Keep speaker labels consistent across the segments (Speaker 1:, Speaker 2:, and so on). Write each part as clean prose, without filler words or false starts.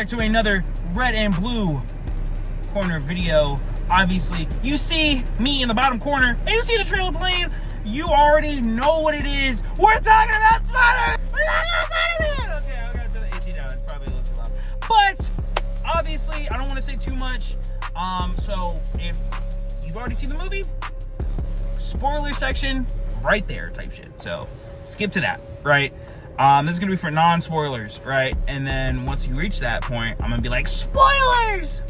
Speaker 1: back to another red and blue corner video. Obviously, you see me in the bottom corner, and you see the trailer playing. You already know what it is. We're talking about Spider-Man! We're talking about Spider-Man! Okay, I gotta turn the AC down. It's probably a little too loud. But, obviously, I don't want to say too much. So, if you've already seen the movie, spoiler section right there type shit. So, skip to that, right? This is gonna be for non-spoilers, right? And then once you reach that point, I'm gonna be like, spoilers!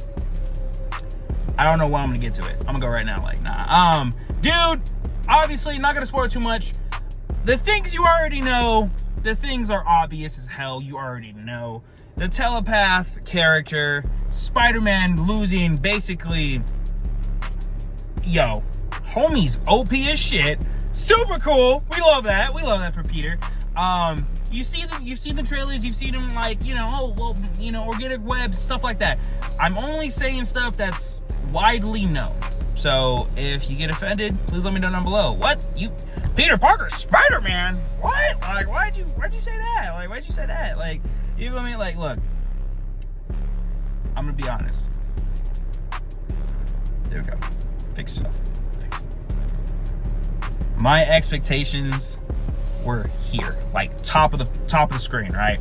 Speaker 1: I don't know when I'm gonna get to it. I'm gonna go right now, like, nah. Dude, obviously not gonna spoil too much. The things you already know, the things are obvious as hell, you already know. The telepath character, Spider-Man losing basically, yo, homie's OP as shit. Super cool. We love that. We love that for Peter. You've seen the trailers, you've seen them, like, you know, oh, well, you know, organic web, stuff like that. I'm only saying stuff that's widely known. So if you get offended, please let me know down below. What? You, Peter Parker, Spider-Man? What? Like, why'd you say that? Like, why'd you say that? Like, you know what I mean? Like, look, I'm gonna be honest. There we go. Fix yourself. Fix. My expectations were here, like top of the screen, right?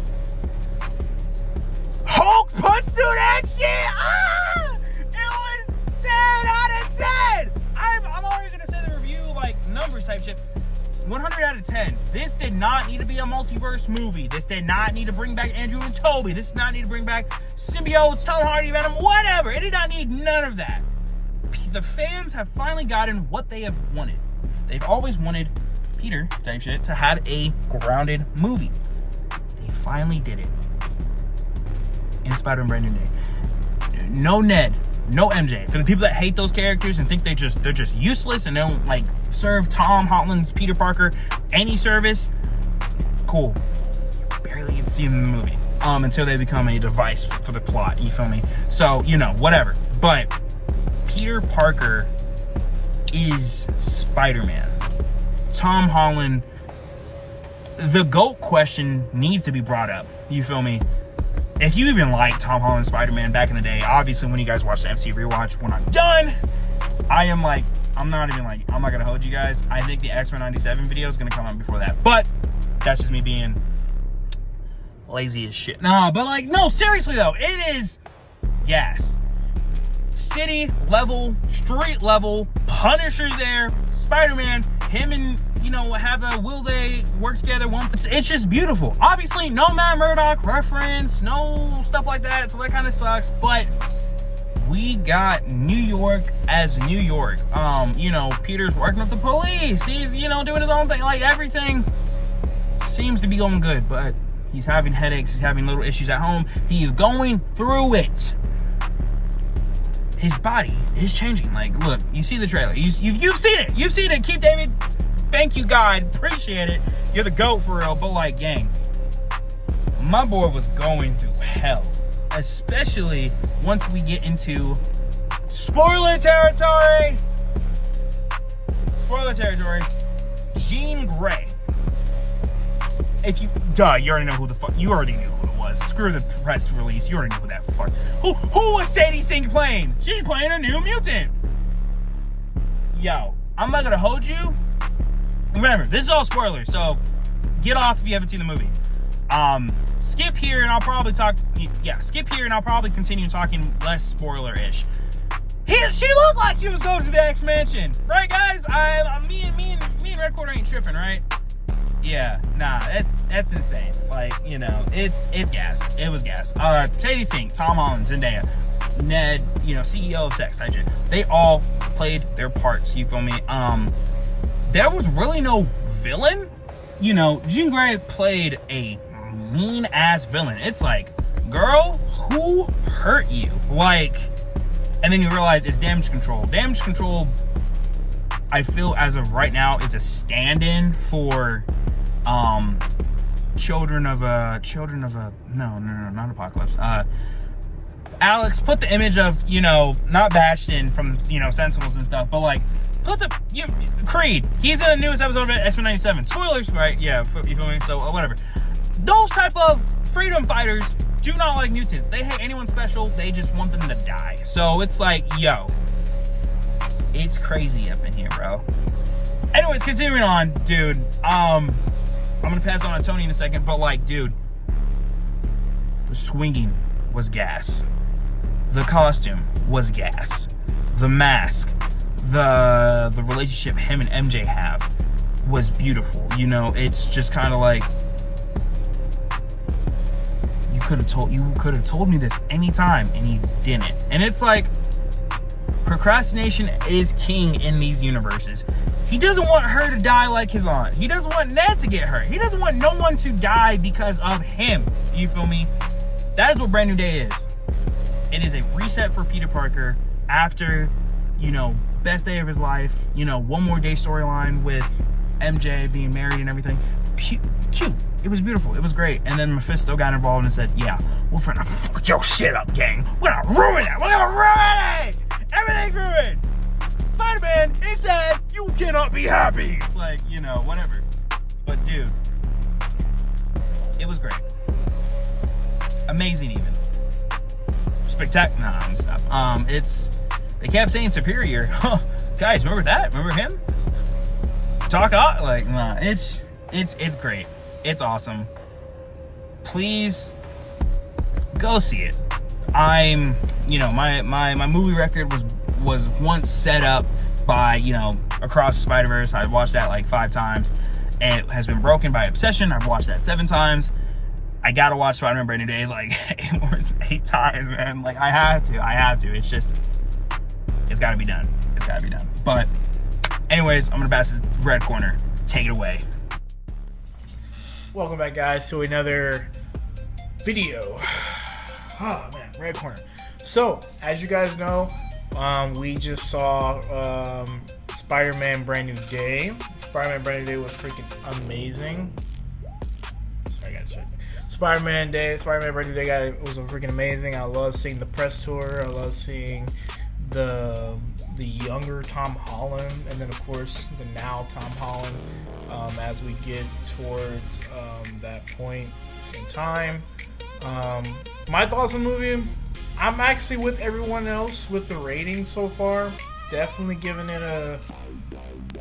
Speaker 1: Hulk punched through that shit. Ah! It was 10 out of 10. I'm already gonna say the review, like, numbers type shit. 100 out of 10. This did not need to be a multiverse movie. This did not need to bring back Andrew and Toby. This did not need to bring back symbiotes, Tom Hardy, Venom, whatever. It did not need none of that. The fans have finally gotten what they have wanted. They've always wanted Peter type shit to have a grounded movie. They finally did it in Spider-Man Brand New Day. No Ned, no MJ. For the people that hate those characters and think they're just useless and don't, like, serve Tom Holland's Peter Parker any service, cool. You barely get to see them in the movie until they become a device for the plot. You feel me? So, you know, whatever. But Peter Parker is Spider-Man. Tom Holland, the GOAT question needs to be brought up. You feel me? If you even liked Tom Holland Spider-Man back in the day, obviously when you guys watch the MC rewatch, when I'm done, I'm not gonna hold you guys. I think the X-Men 97 video is gonna come out before that. But that's just me being lazy as shit. Nah, but like, no, seriously though, it is gas. City level, street level, Punisher's there, Spider-Man, him and, you know, will they work together? It's just beautiful. Obviously, no Matt Murdock reference, no stuff like that, so that kind of sucks, but we got New York as New York. You know, Peter's working with the police, he's, you know, doing his own thing, like, everything seems to be going good, but he's having headaches, he's having little issues at home, he's going through it. His body is changing. Like, look, you see the trailer. You've seen it. You've seen it. Keep David. Thank you, God. Appreciate it. You're the GOAT for real. But, like, gang, my boy was going through hell. Especially once we get into spoiler territory. Spoiler territory. Jean Grey. If you, you already know who the fuck. You already knew who it was. Screw the press release. You already know who that fuck. Who was Sadie Sink playing? She's playing a New Mutant. Yo, I'm not gonna hold you. Remember, this is all spoilers, so get off if you haven't seen the movie. Skip here and I'll probably skip here and I'll probably continue talking less spoiler-ish. She looked like she was going to the X-Mansion, right, guys? Me and Red Quarter ain't tripping, right? Yeah, nah, that's insane. Like, you know, it's gas. It was gas. Sadie Sink, Tom Holland, Zendaya, Ned, you know, CEO of Sex, they all played their parts. You feel me? There was really no villain. You know, Jean Grey played a mean ass villain. It's like, girl, who hurt you? Like, and then you realize it's Damage Control. Damage Control, I feel as of right now, is a stand-in for children of a no, not Apocalypse. Alex, put the image of, you know, not Bastion from, you know, Sentinels and stuff, but like, put the, Creed, he's in the newest episode of X-Men 97. Spoilers, right? Yeah, you feel me? So, whatever. Those type of freedom fighters, do not like mutants. They hate anyone special. They just want them to die. So it's like, yo, it's crazy up in here, bro. Anyways, continuing on, dude. I'm gonna pass on to Tony in a second, but like, dude, the swinging was gas. The costume was gas. The mask, the relationship him and MJ have was beautiful. You know, it's just kind of like, you could have told me this anytime, and you didn't. And it's like, procrastination is king in these universes. He doesn't want her to die like his aunt. He doesn't want Ned to get hurt. He doesn't want no one to die because of him. You feel me? That is what Brand New Day is. It is a reset for Peter Parker after, you know, best day of his life. You know, one more day storyline with MJ being married and everything. Cute. It was beautiful. It was great. And then Mephisto got involved and said, yeah, we're gonna fuck your shit up, gang. We're gonna ruin it. We're gonna ruin it. Everything's ruined. Spider-Man is sad. You cannot be happy. It's like, you know, whatever. But dude, it was great. Amazing even. Spectacular. Nah, I'm stop. They kept saying superior. Guys, remember that? Remember him? Talk out like, nah, it's great. It's awesome. Please go see it. You know, my movie record was once set up by, you know, Across the Spider-Verse. I watched that like 5 times. And it has been broken by Obsession. I've watched that 7 times. I gotta watch Spider-Man Brand New Day like 8 times, man. Like, I have to. It's just, it's gotta be done. It's gotta be done. But anyways, I'm gonna pass it to Red Corner. Take it away.
Speaker 2: Welcome back, guys, to another video. Oh man, Red Corner. So, as you guys know, we just saw Spider-Man Brand New Day. Spider-Man Brand New Day was freaking amazing. Sorry, I gotta check. Spider-Man Brand New Day was freaking amazing. I love seeing the press tour. I love seeing the younger Tom Holland, and then of course the now Tom Holland. As we get towards that point in time, my thoughts on the movie. I'm actually with everyone else with the rating so far. Definitely giving it a, I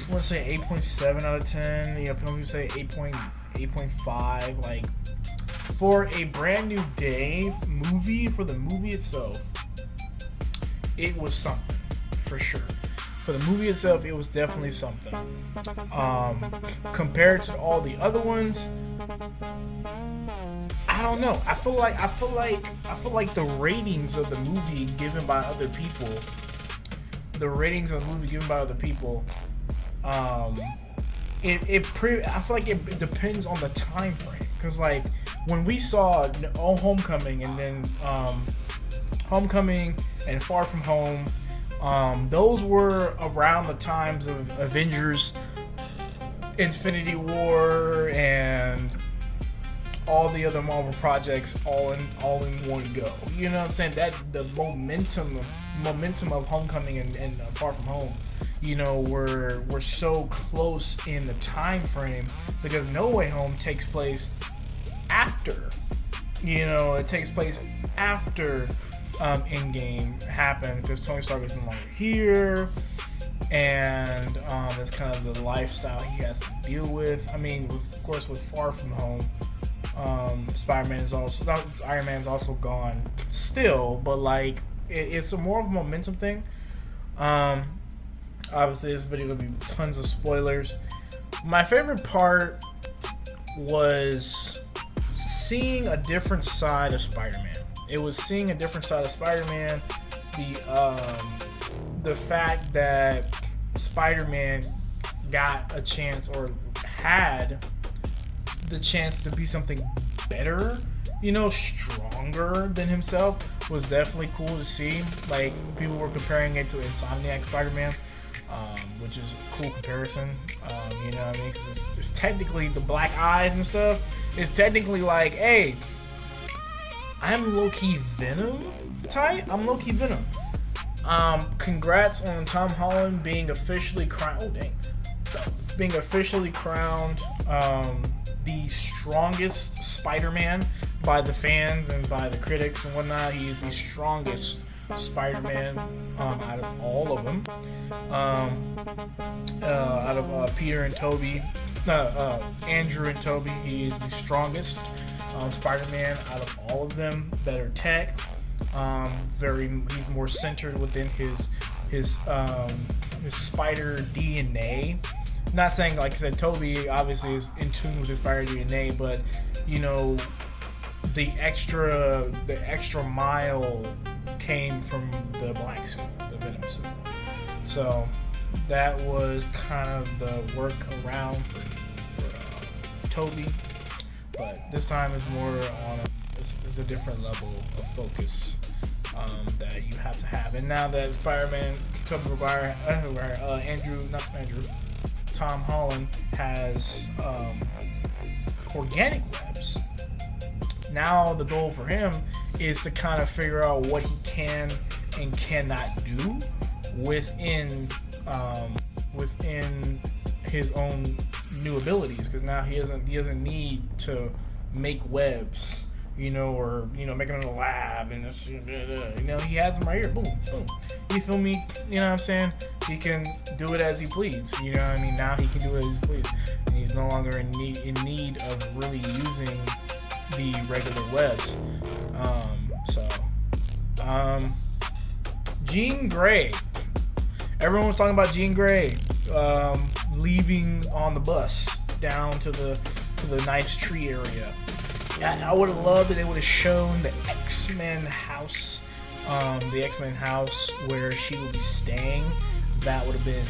Speaker 2: want to say 8.7 out of 10. You know, people say 8.5. Like, for a Brand New Day movie, for the movie itself, it was something for sure. For the movie itself, it was definitely something. Compared to all the other ones, I don't know. I feel like the ratings of the movie given by other people, I feel like it depends on the time frame. Cause like when we saw Homecoming and then Homecoming and Far From Home, those were around the times of Avengers, Infinity War, and all the other Marvel projects all in one go. You know what I'm saying? That the momentum of Homecoming and Far From Home, you know, were so close in the time frame, because No Way Home takes place after. You know, it takes place after Endgame happened, because Tony Stark is no longer here, and it's kind of the lifestyle he has to deal with. I mean, of course, with Far From Home, Iron Man's also gone still, but like it's more of a momentum thing. Obviously, this video gonna be tons of spoilers. My favorite part was seeing a different side of Spider-Man. It was seeing a different side of Spider-Man. The fact that Spider-Man got a chance, or had the chance to be something better, you know, stronger than himself, was definitely cool to see. Like, people were comparing it to Insomniac Spider-Man, which is a cool comparison. You know what I mean? Because it's technically the black eyes and stuff. It's technically like, hey, I'm low-key Venom type. I'm low-key Venom. Congrats on Tom Holland being officially crowned. Being officially crowned the strongest Spider-Man by the fans and by the critics and whatnot, he is the strongest Spider-Man out of all of them. Out of Peter and Toby, Andrew and Toby, he is the strongest Spider-Man out of all of them. Better tech. He's more centered within his spider DNA. Not saying, like I said, Toby obviously is in tune with his spider DNA, but you know, the extra mile came from the black suit, the Venom suit. So that was kind of the work around for Toby, but this time is more on is a different level of focus that you have to have. And now that Spider-Man, Tobey Maguire, Tom Holland has organic webs. Now the goal for him is to kind of figure out what he can and cannot do within his own new abilities, because now he doesn't need to make webs, or make them in the lab and just, he has them right here, boom, boom. You feel me? You know what I'm saying? He can do it as he pleads. You know what I mean? Now he can do it as he pleads, and he's no longer in need of really using the regular webs. Jean Grey. Everyone was talking about Jean Grey leaving on the bus down to the nice tree area. I would have loved that they would have shown the X-Men house, where she would be staying. That would have been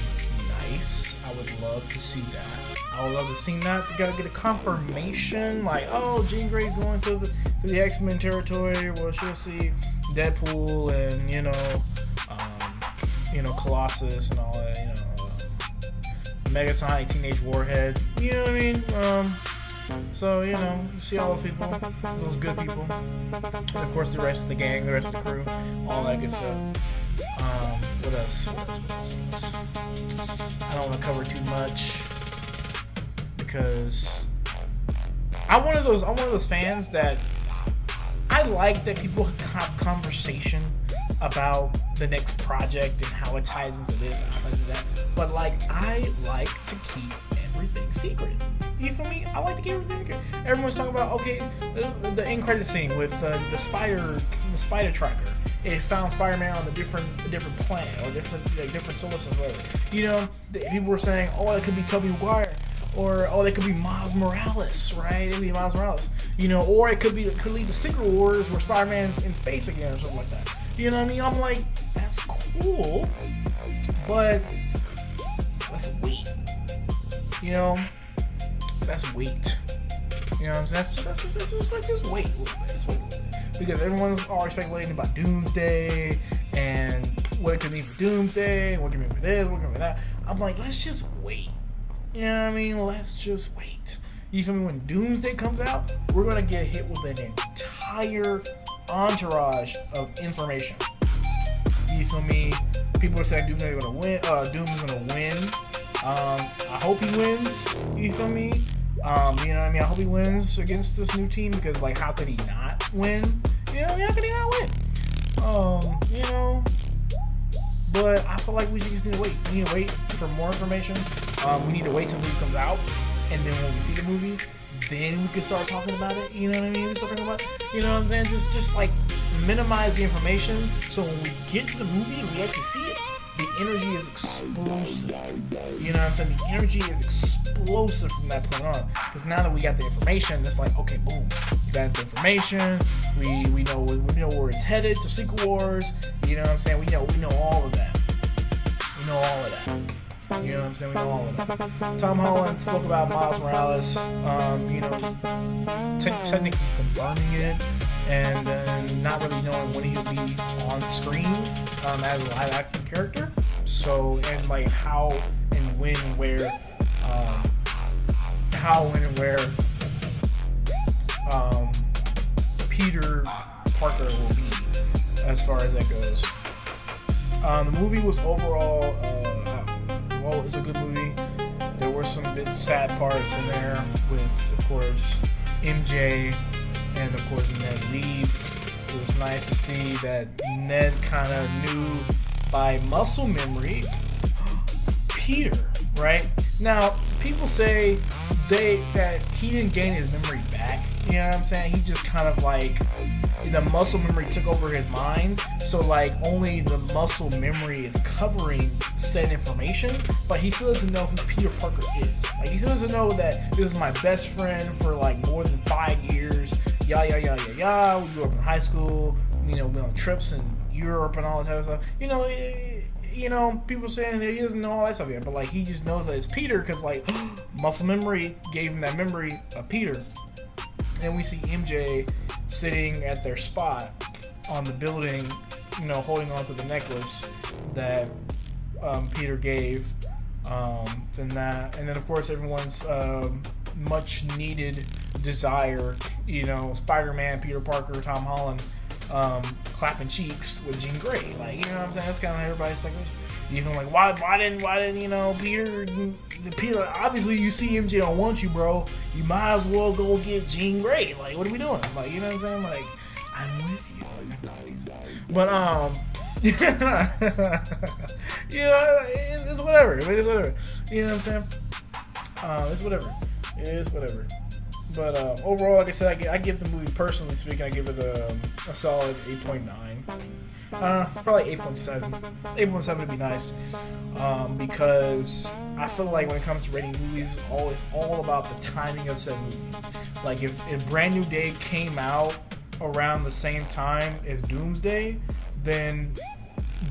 Speaker 2: nice. I would love to see that. I would love to see that. You gotta get a confirmation, like, oh, Jean Grey's going to the X-Men territory. Well, she'll see Deadpool and Colossus and all that. Megasonic, Teenage Warhead. You know what I mean? So, see all those people, those good people, and of course the rest of the gang, the rest of the crew, all that good stuff. What else? I don't want to cover too much because I'm one of those fans that I like that people have conversation about the next project and how it ties into this and how it ties into that. But I like to keep everything secret. You feel me? I like to keep everything secret. Everyone's talking about the end credit scene with the spider tracker. It found Spider-Man on a different planet or different solar system, whatever. People were saying, oh, it could be Tobey Maguire. Or, oh, it could be Miles Morales, right? It could be Miles Morales. Or it could lead to Secret Wars where Spider-Man's in space again or something like that. You know what I mean? I'm like, that's cool, but let's wait. Let's wait. You know what I'm saying? Just wait a little bit. Because everyone's already speculating about Doomsday and what it could mean for Doomsday, and what it could mean for this, what it could mean for that. I'm like, let's just wait. You know what I mean? Let's just wait. You feel me? When Doomsday comes out, we're going to get hit with an entire entourage of information. You feel me? People are saying Doom is going to win. I hope he wins. You feel me? You know what I mean? I hope he wins against this new team because, how could he not win? You know what I mean? How could he not win? But I feel like we just need to wait. We need to wait for more information. We need to wait till the movie comes out, and then when we see the movie, then we can start talking about it. You know what I mean? Start talking about, you know what I'm saying? Just minimize the information, so when we get to the movie and we actually see it, the energy is explosive. You know what I'm saying? The energy is explosive from that point on. Because now that we got the information, it's like, okay, boom, we got the information. We know where it's headed to Secret Wars. You know what I'm saying? We know all of that. We know all of that. You know what I'm saying? We know all of that. Tom Holland spoke about Miles Morales. Technically confirming it. And not really knowing when he'll be on screen as a live action character. So, and how and when and where Peter Parker will be as far as that goes. The movie was overall, it's a good movie. There were some bit sad parts in there with, of course, MJ and of course Ned leads. It was nice to see that Ned kind of knew by muscle memory Peter, right? Now, people say that he didn't gain his memory back. You know what I'm saying? He just kind of like, the muscle memory took over his mind. So like only the muscle memory is covering said information, but he still doesn't know who Peter Parker is. Like he still doesn't know that this is my best friend for like more than 5 years. We grew up in high school. You know, we went on trips in Europe and all that type of stuff. You know, people saying that he doesn't know all that stuff yet, but like he just knows that it's Peter because like muscle memory gave him that memory of Peter. And we see MJ sitting at their spot on the building, you know, holding on to the necklace that Peter gave. And then of course everyone's much needed desire, you know, Spider-Man, Peter Parker, Tom Holland, clapping cheeks with Jean Grey. Like, you know what I'm saying? That's kind of everybody's speculation. Even like, why didn't you know, Peter, obviously you see MJ don't want you, bro. You might as well go get Jean Grey. Like, what are we doing? Like, you know what I'm saying? Like, I'm with you. But, you know, it's whatever. It's whatever. You know what I'm saying? It's whatever. It is whatever. But overall, like I said, I give the movie, personally speaking, I give it a solid 8.9. Probably 8.7. 8.7 would be nice, because I feel like when it comes to rating movies, it's all about the timing of said movie. Like if Brand New Day came out around the same time as Doomsday, then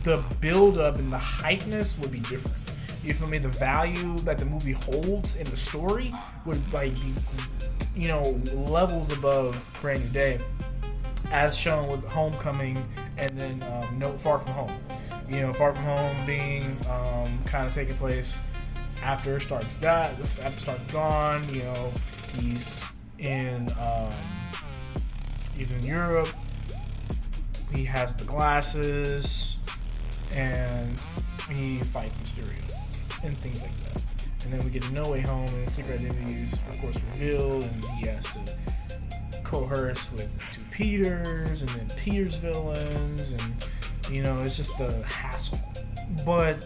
Speaker 2: the build-up and the hypeness would be different. You feel me? The value that the movie holds in the story would like be, you know, levels above Brand New Day, as shown with Homecoming and then No Far From Home. You know, Far From Home being kind of taking place after Stark's gone. You know, he's in Europe. He has the glasses, and he fights Mysterio and things like that. And then we get to No Way Home, and his secret identity is, of course, revealed, and he has to coerce with two Peters, and then Peter's villains, and, you know, it's just a hassle. But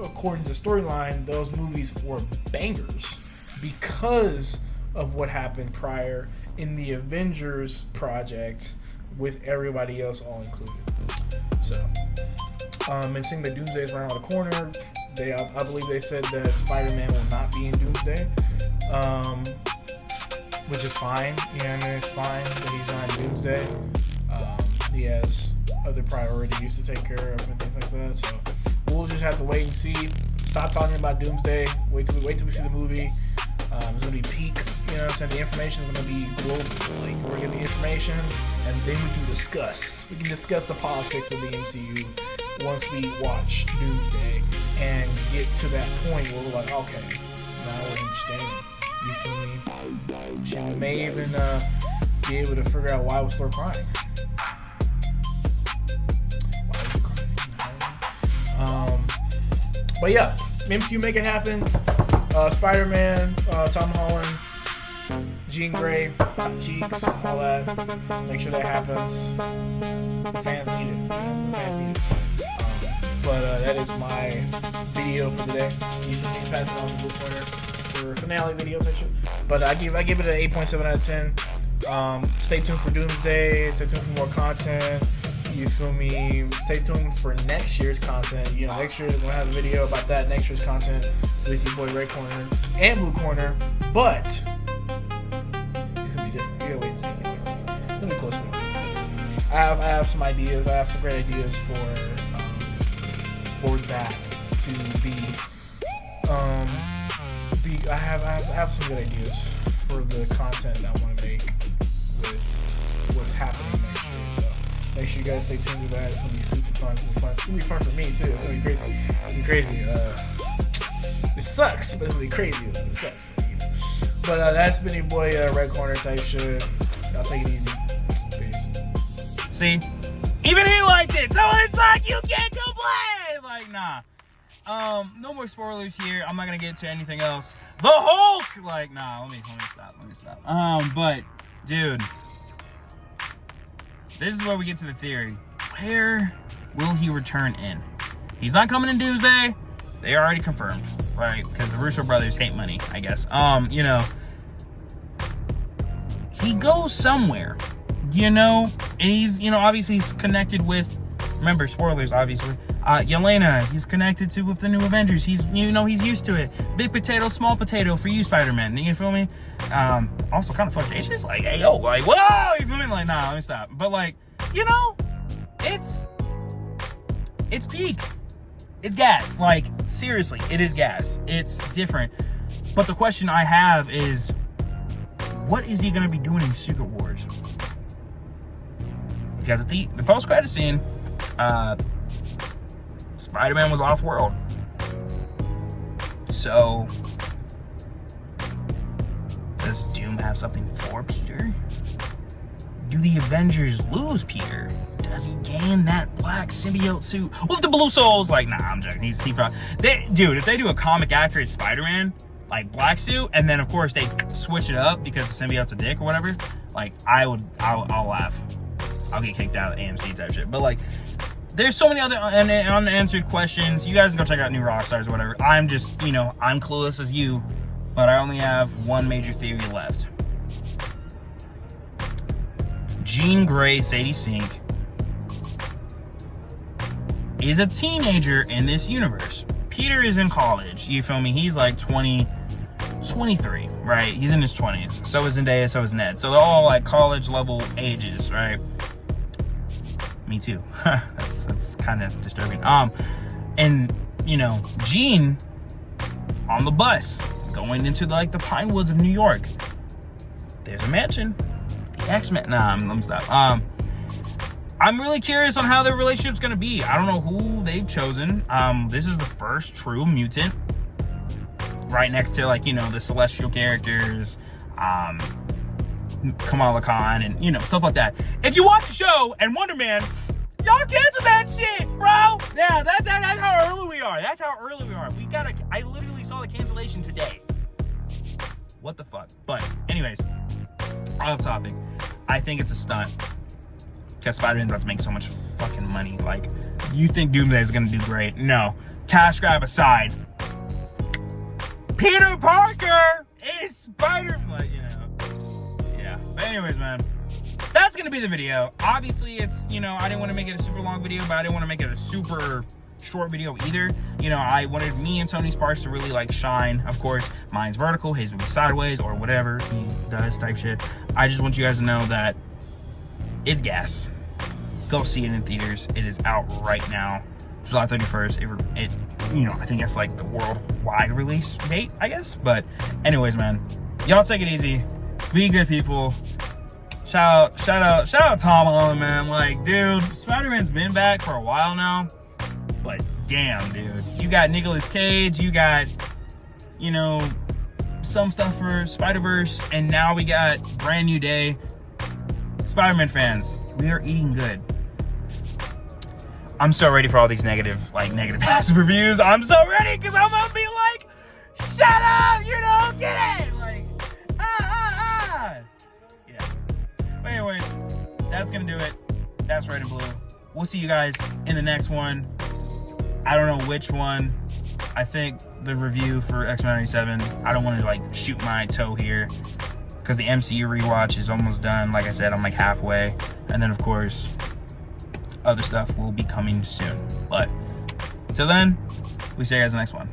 Speaker 2: according to the storyline, those movies were bangers because of what happened prior in the Avengers project with everybody else all included. So, and seeing that Doomsday is right around the corner, I believe they said that Spider-Man will not be in Doomsday, which is fine. You know what I mean? It's fine that he's not in Doomsday. He has other priorities to take care of and things like that. So we'll just have to wait and see. Stop talking about Doomsday. Wait till we see the movie. It's gonna be peak. You know what I'm saying? The information is gonna be global. Like, we're gonna get the information, and then we can discuss. We can discuss the politics of the MCU once we watch Doomsday and get to that point where we're like, okay, now we're understanding. You feel me? Shit, we may even be able to figure out why was Thor crying. Why was he crying? But yeah, MCU make it happen. Spider-Man, Tom Holland, Jean Grey, cheeks, all that. Make sure that happens. The fans need it. You know, the fans need it. But that is my video for today. You can pass it on to Blue Corner for finale video type shit. But I give it an 8.7 out of 10. Stay tuned for Doomsday. Stay tuned for more content. You feel me? Stay tuned for next year's content. You know, next year we're gonna have a video about that. Next year's content with your boy Red Corner and Blue Corner. But it's gonna be different. You gotta wait and see. It's gonna be close to it. I have some ideas. I have some great ideas for that to be. I have some good ideas for the content that I want to make with what's happening next year. So make sure you guys stay tuned to that. It's gonna be super fun. It's gonna be fun for me too. It's gonna be crazy. It's gonna be crazy. It sucks, but it's gonna be crazy. It sucks. But that's been your boy Red Corner type shit. Y'all take it easy. Peace.
Speaker 1: See, even he liked it, so it's like you can't complain. Like, nah. No more spoilers here. I'm not gonna get to anything else. The Hulk! Like, nah, let me stop. But, dude, this is where we get to the theory. Where will he return in? He's not coming in Doomsday. They already confirmed, right? Because the Russo brothers hate money, I guess. You know, he goes somewhere, you know, and he's, you know, obviously he's connected with, remember, spoilers, obviously, Yelena, he's connected to with the new Avengers. He's, you know, he's used to it. Big potato, small potato for you, Spider-Man. You feel me? Also kind of flirtatious, like, hey, yo, like, whoa, you feel me? Like, nah, let me stop. But, like, you know, it's peak. It's gas. Like, seriously, it is gas. It's different. But the question I have is, what is he going to be doing in Secret Wars? Because at the post-credit scene, Spider-Man was off-world. So, does Doom have something for Peter? Do the Avengers lose Peter? Does he gain that black symbiote suit with the blue souls? Like, nah, I'm joking. Dude, if they do a comic accurate Spider-Man, like black suit, and then of course they switch it up because the symbiote's a dick or whatever, like, I'll laugh. I'll get kicked out of AMC type shit. But like, there's so many other unanswered questions. You guys can go check out New Rockstars or whatever. I'm just, you know, I'm clueless as you, but I only have one major theory left. Jean Grey Sadie Sink is a teenager in this universe. Peter is in college, you feel me? He's like 23, right? He's in his 20s. So is Zendaya, so is Ned. So they're all like college level ages, right? Me too. that's kind of disturbing. And you know, Jean on the bus going into like the Pine Woods of New York. There's a mansion. The X-Men. Nah, let me stop. I'm really curious on how their relationship's gonna be. I don't know who they've chosen. This is the first true mutant, right next to, like, you know, the Celestial characters, Kamala Khan, and, you know, stuff like that. If you watch the show and Wonder Man, y'all cancel that shit, bro. Yeah, that's how early we are. That's how early we are. I literally saw the cancellation today. What the fuck? But anyways, off topic. I think it's a stunt. Because Spider-Man's about to make so much fucking money. Like, you think Doomsday is gonna do great? No. Cash grab aside, Peter Parker is Spider-Man, you know. Yeah. But anyways, man, that's gonna be the video. Obviously, it's, you know, I didn't want to make it a super long video, but I didn't want to make it a super short video either. You know, I wanted me and Tony Sparks to really like shine. Of course, mine's vertical, his will be sideways or whatever he does type shit. I just want you guys to know that it's gas. Go see it in theaters. It is out right now, July 31st. It you know, I think that's like the worldwide release date, I guess. But anyways, man, y'all take it easy. Be good people. Shout out Tom Holland, man. Like, dude, Spider-Man's been back for a while now, but damn, dude, you got Nicolas Cage, you got, you know, some stuff for Spider-Verse, and now we got Brand New Day. Spider-Man fans, we are eating good. I'm so ready for all these negative ass reviews. I'm so ready, because I'm gonna be like, shut up, you don't get it. Like, yeah. But anyways, that's gonna do it. That's Red and Blue. We'll see you guys in the next one. I don't know which one. I think the review for X-Men 97. I don't want to like shoot my toe here, because the MCU rewatch is almost done. Like I said, I'm like halfway. And then, of course, other stuff will be coming soon. But until then, we'll see you guys in the next one.